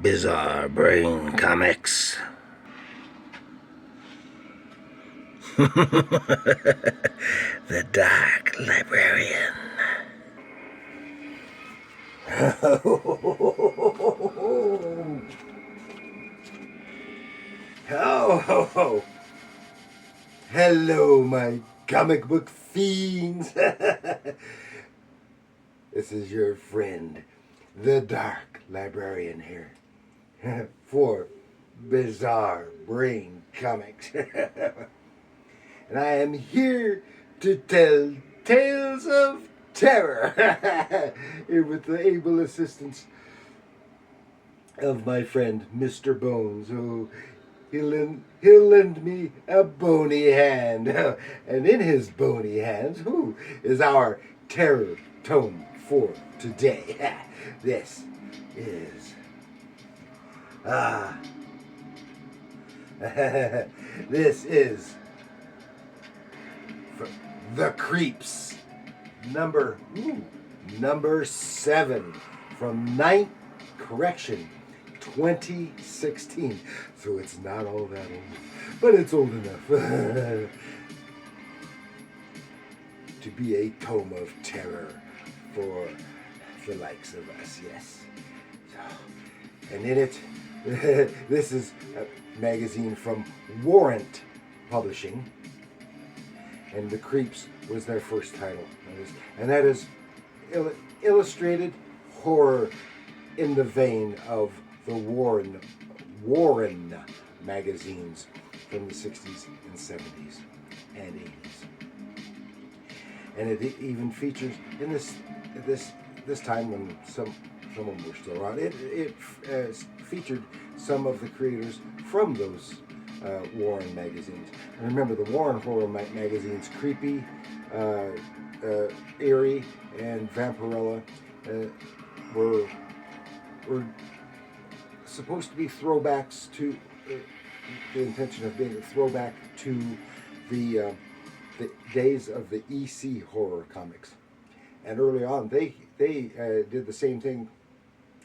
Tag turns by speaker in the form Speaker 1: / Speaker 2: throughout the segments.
Speaker 1: Bizarre Brain Comics. The Dark Librarian. Oh, hello, my comic book fiends. This is your friend, the Dark Librarian here, for Bizarre Brain Comics. And I am here to tell tales of terror, here with the able assistance of my friend Mr. Bones, who he'll lend me a bony hand. And in his bony hands, who is our terror tome for today? This is this is The Creeps, number 7 from 2016. So it's not all that old, but it's old enough to be a tome of terror for the likes of us, yes. And in it, this is a magazine from Warrant Publishing, and The Creeps was their first title. And that is illustrated horror in the vein of the Warren magazines from the 60s and 70s and 80s. And it even features in this time when some of them were still around. It featured some of the creators from those Warren magazines. And remember, the Warren horror magazines, Creepy, Eerie, and Vampirella, were supposed to be throwbacks to the intention of being a throwback to the days of the EC horror comics. And early on, they did the same thing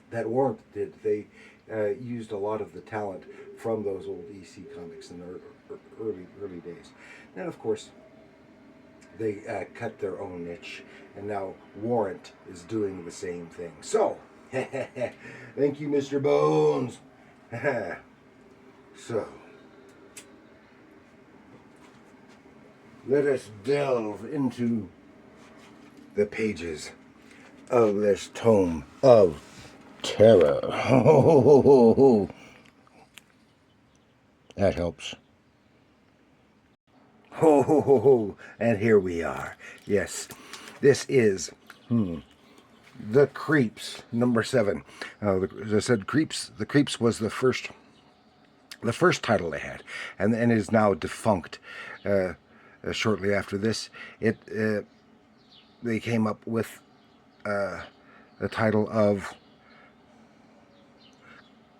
Speaker 1: that Warrant did. They used a lot of the talent from those old EC comics in their early days. And of course, they cut their own niche, and now Warrant is doing the same thing. So, thank you, Mr. Bones. So, let us delve into the pages of this tome of terror. That helps. And here we are. Yes, this is The Creeps, number 7. As I said, The Creeps was the first title they had, and it is now defunct. Shortly after this, they came up with the title of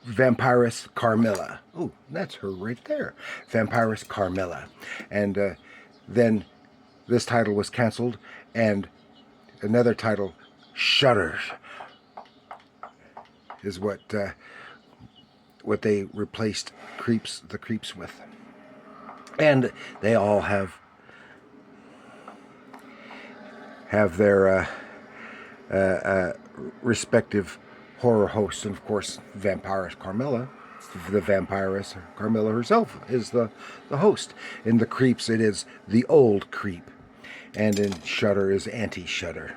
Speaker 1: Vampiress Carmilla. Oh, that's her right there. Vampiress Carmilla. And then this title was canceled, and another title, Shudders, is what they replaced The Creeps with. And they all have their respective horror hosts, and of course, Vampiress Carmilla, the Vampiress Carmilla herself, is the host. In The Creeps, it is the old creep, and in Shudder is anti-Shudder.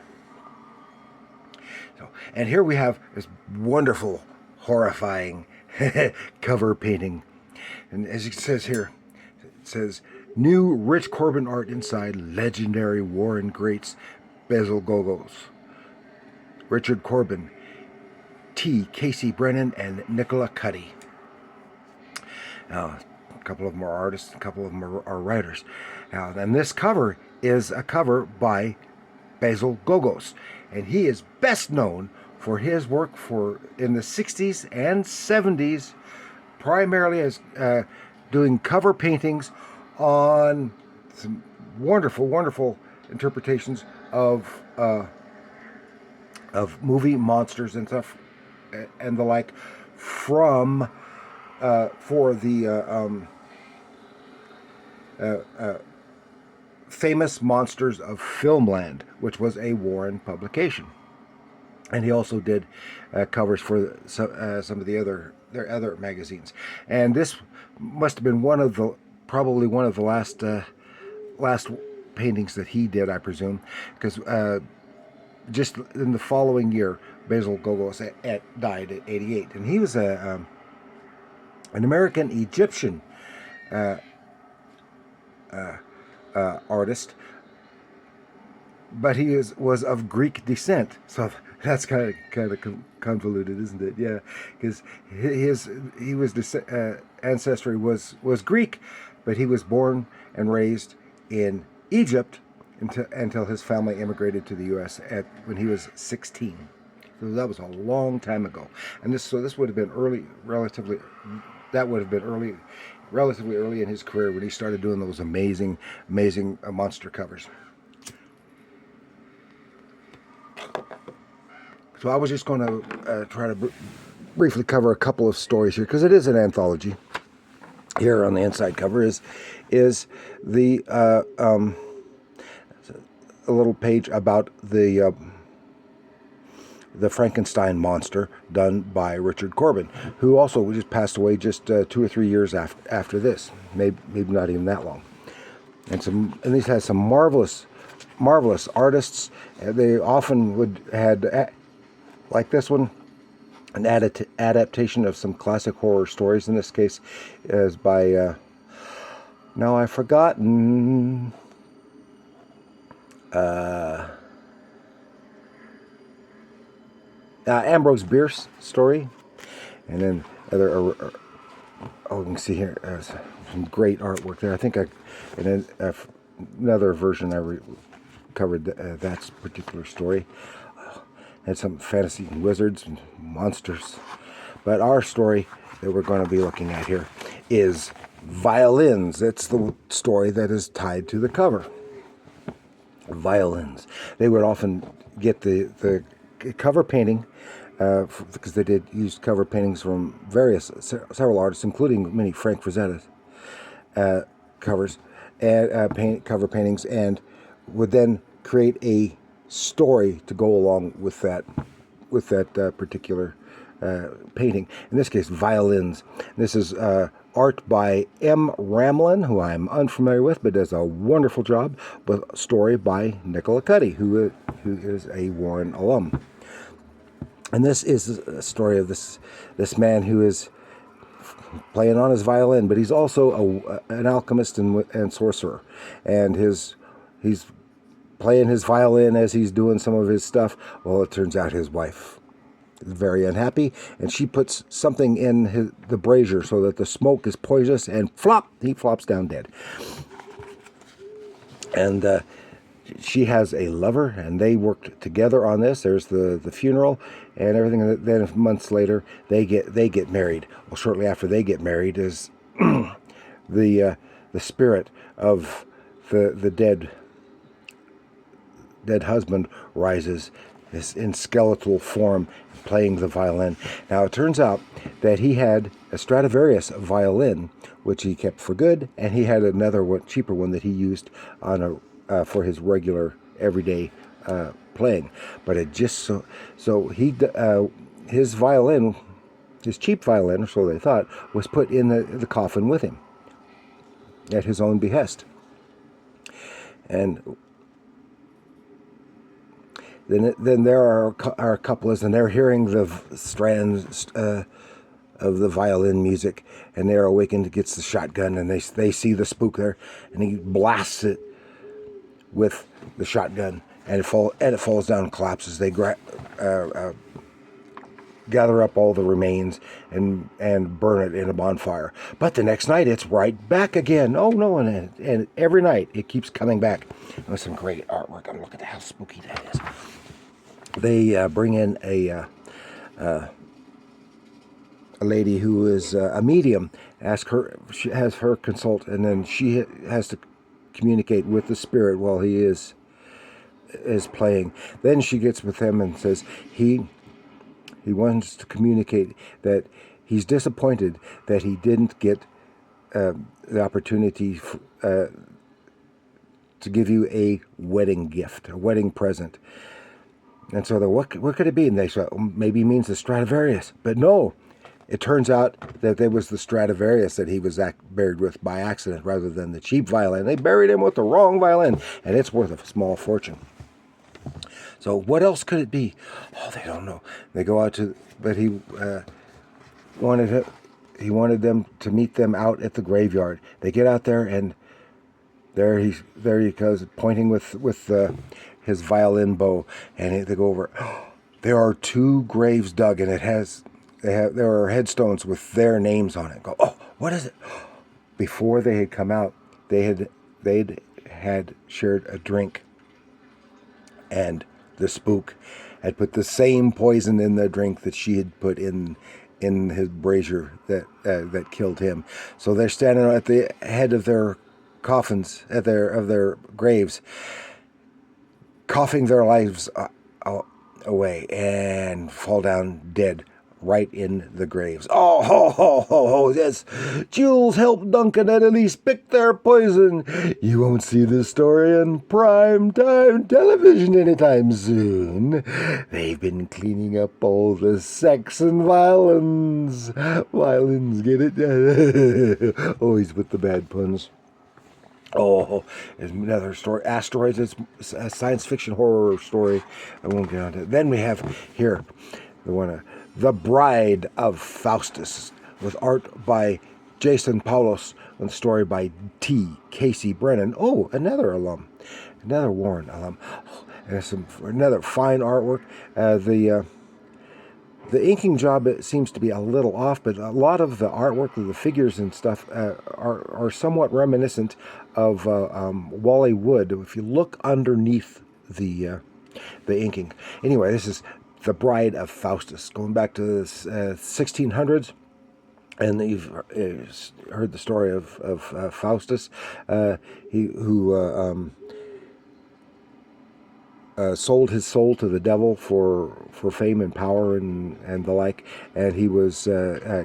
Speaker 1: So, and here we have this wonderful, horrifying cover painting, and as it says here, it says, "New rich Corben art inside legendary Warren greats Basil Gogos, Richard Corben, T. Casey Brennan, and Nicola Cuddy." Now, a couple of them are artists, a couple of them are writers. Now, and this cover is a cover by Basil Gogos, and he is best known for his work in the 60s and 70s, primarily as doing cover paintings on some wonderful interpretations of movie monsters and stuff and the like from for the Famous Monsters of Filmland, which was a Warrant publication. And he also did covers for some of their other magazines. And this must have been probably one of the last paintings that he did, I presume, because just in the following year, Basil Gogos died at 88, and he was an American Egyptian artist, but he was of Greek descent. So that's kind of convoluted, isn't it? Yeah, because his ancestry was Greek, but he was born and raised in Egypt until his family immigrated to the U.S. When he was 16. So that was a long time ago, and this would have been relatively early in his career when he started doing those amazing monster covers. So I was just going to try to briefly cover a couple of stories here, because it is an anthology. Here on the inside cover is the a little page about the Frankenstein monster done by Richard Corben, who also just passed away just 2 or 3 years after this, maybe not even that long. And these had some marvelous artists. They often had, like this one, an adaptation of some classic horror stories. In this case, is by now I've forgotten. Ambrose Bierce story, and then you can see here some great artwork there. I think in another version I covered that particular story. Had some fantasy and wizards and monsters, but our story that we're going to be looking at here is violins. It's the story that is tied to the cover. Violins. They would often get the cover painting, because they did use cover paintings from several artists, including many Frank Frazetta's covers and cover paintings, and would then create a story to go along with that particular painting. In this case, violins. This is art by M. Ramlin, who I'm unfamiliar with, but does a wonderful job. But a story by Nicola Cuddy, who is a Warren alum. And this is a story of this man who is playing on his violin, but he's also an alchemist and sorcerer, and he's playing his violin as he's doing some of his stuff. Well, it turns out his wife is very unhappy, and she puts something in the brazier so that the smoke is poisonous, and he flops down dead. And she has a lover, and they worked together on this. There's the funeral and everything. And then months later, they get married. Well, shortly after they get married is the spirit of the dead husband rises in skeletal form, playing the violin. Now it turns out that he had a Stradivarius violin, which he kept for good, and he had another one, cheaper one, that he used on for his regular everyday playing. But it just his violin, his cheap violin, so they thought, was put in the coffin with him at his own behest. And then there are couples, and they're hearing the strands of the violin music, and they're awakened, gets the shotgun, and they see the spook there, and he blasts it with the shotgun, and it falls down and collapses. They gather up all the remains and burn it in a bonfire. But the next night, it's right back again. Oh no! And every night it keeps coming back. With some great artwork. And look at how spooky that is. They bring in a lady who is a medium. She has her consult, and then she has to communicate with the spirit while he is playing. Then she gets with him and says he wants to communicate that he's disappointed that he didn't get the opportunity to give you a wedding gift, a wedding present. And so what could it be? And they said, maybe it means the Stradivarius. But no, it turns out that it was the Stradivarius that he was buried with by accident rather than the cheap violin. They buried him with the wrong violin, and it's worth a small fortune. So what else could it be? Oh, they don't know. They go out to, but he wanted them to meet them out at the graveyard. They get out there, and there he goes, pointing with his violin bow, and they go over. There are 2 graves dug, and there are headstones with their names on it. Go, oh, what is it? Before they had come out, they'd had shared a drink, and the spook had put the same poison in the drink that she had put in his brazier that killed him. So they're standing at the head of their coffins, of their graves, coughing their lives away, and fall down dead right in the graves. Oh, ho, ho, ho, ho, yes. Jules helped Duncan and Elise pick their poison. You won't see this story on prime time television anytime soon. They've been cleaning up all the Saxon violins. Violins, get it? Always with the bad puns. Oh, there's another story. Asteroids, it's a science fiction horror story. I won't get onto it. Then we have here The Bride of Faustus, with art by Jason Paulos, and story by T. Casey Brennan. Oh, another alum. Another Warrant alum. Oh, and another fine artwork. The inking job, it seems to be a little off, but a lot of the artwork, of the figures and stuff, are somewhat reminiscent of Wally Wood. If you look underneath the inking. Anyway, this is The Bride of Faustus, going back to the 1600s. And you've heard the story of Faustus, who sold his soul to the devil for fame and power and the like, and he was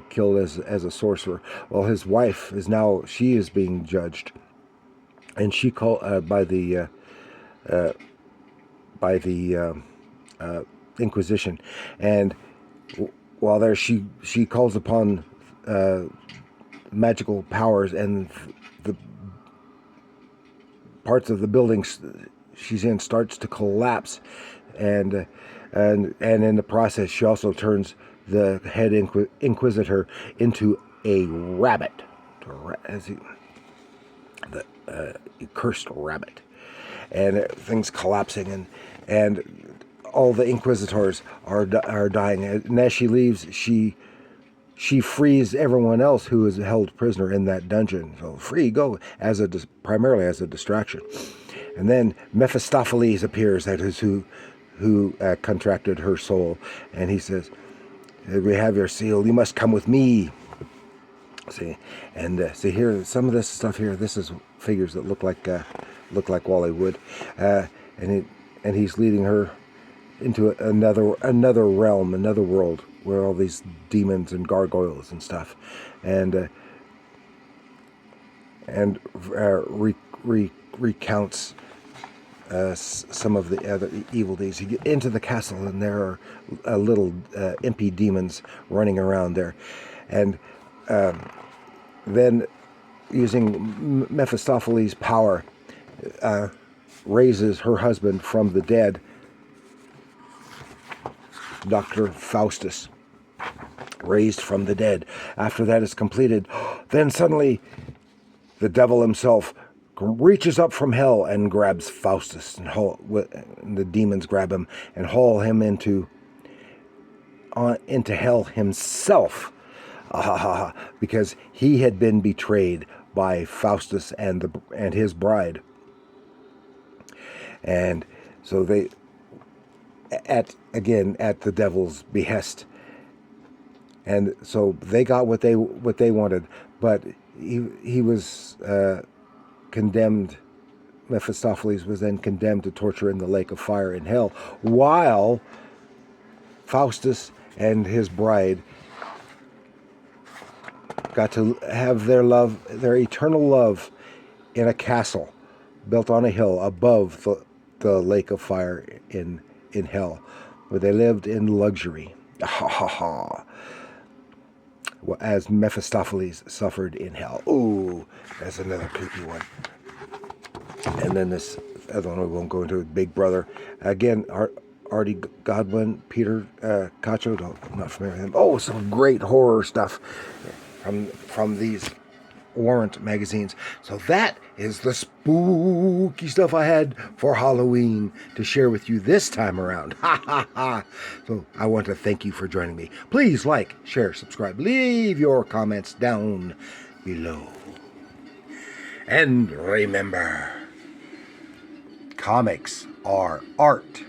Speaker 1: killed as a sorcerer. Well, his wife she is being judged, and she called by the Inquisition, and while there she calls upon magical powers, and the parts of the buildings she's in starts to collapse, and in the process she also turns the head inquisitor into a rabbit, the cursed rabbit, and things collapsing, and all the inquisitors are dying, and as she leaves, she frees everyone else who is held prisoner in that dungeon. So free, go, primarily as a distraction. And then Mephistopheles appears, that is who contracted her soul, and he says, "We have your seal. You must come with me." See, and see here, some of this stuff here. This is figures that look like Wally Wood, and he's leading her into another realm, another world, where all these demons and gargoyles and stuff, and recounts some of the other evil deeds. You get into the castle, and there are little impy demons running around there, and then using Mephistopheles' power, raises her husband from the dead, Dr. Faustus, raised from the dead. After that is completed, then suddenly the devil himself reaches up from hell and grabs Faustus, and the demons grab him and haul him into hell himself, because he had been betrayed by Faustus and his bride. And so they, at the devil's behest, and so they got what they wanted, but he was condemned. Mephistopheles was then condemned to torture in the lake of fire in hell, while Faustus and his bride got to have their love, their eternal love, in a castle built on a hill above the lake of fire in hell, where they lived in luxury. Ha ha ha. As Mephistopheles suffered in hell. Ooh, that's another creepy one. And then this other one we won't go into, Big Brother. Again, Artie Godwin, Peter Cacho, I'm not familiar with him. Oh, some great horror stuff from these Warrant magazines. So that is the spooky stuff I had for Halloween to share with you this time around. Ha ha ha. So I want to thank you for joining me. Please like, share, subscribe, leave your comments down below. And remember, comics are art.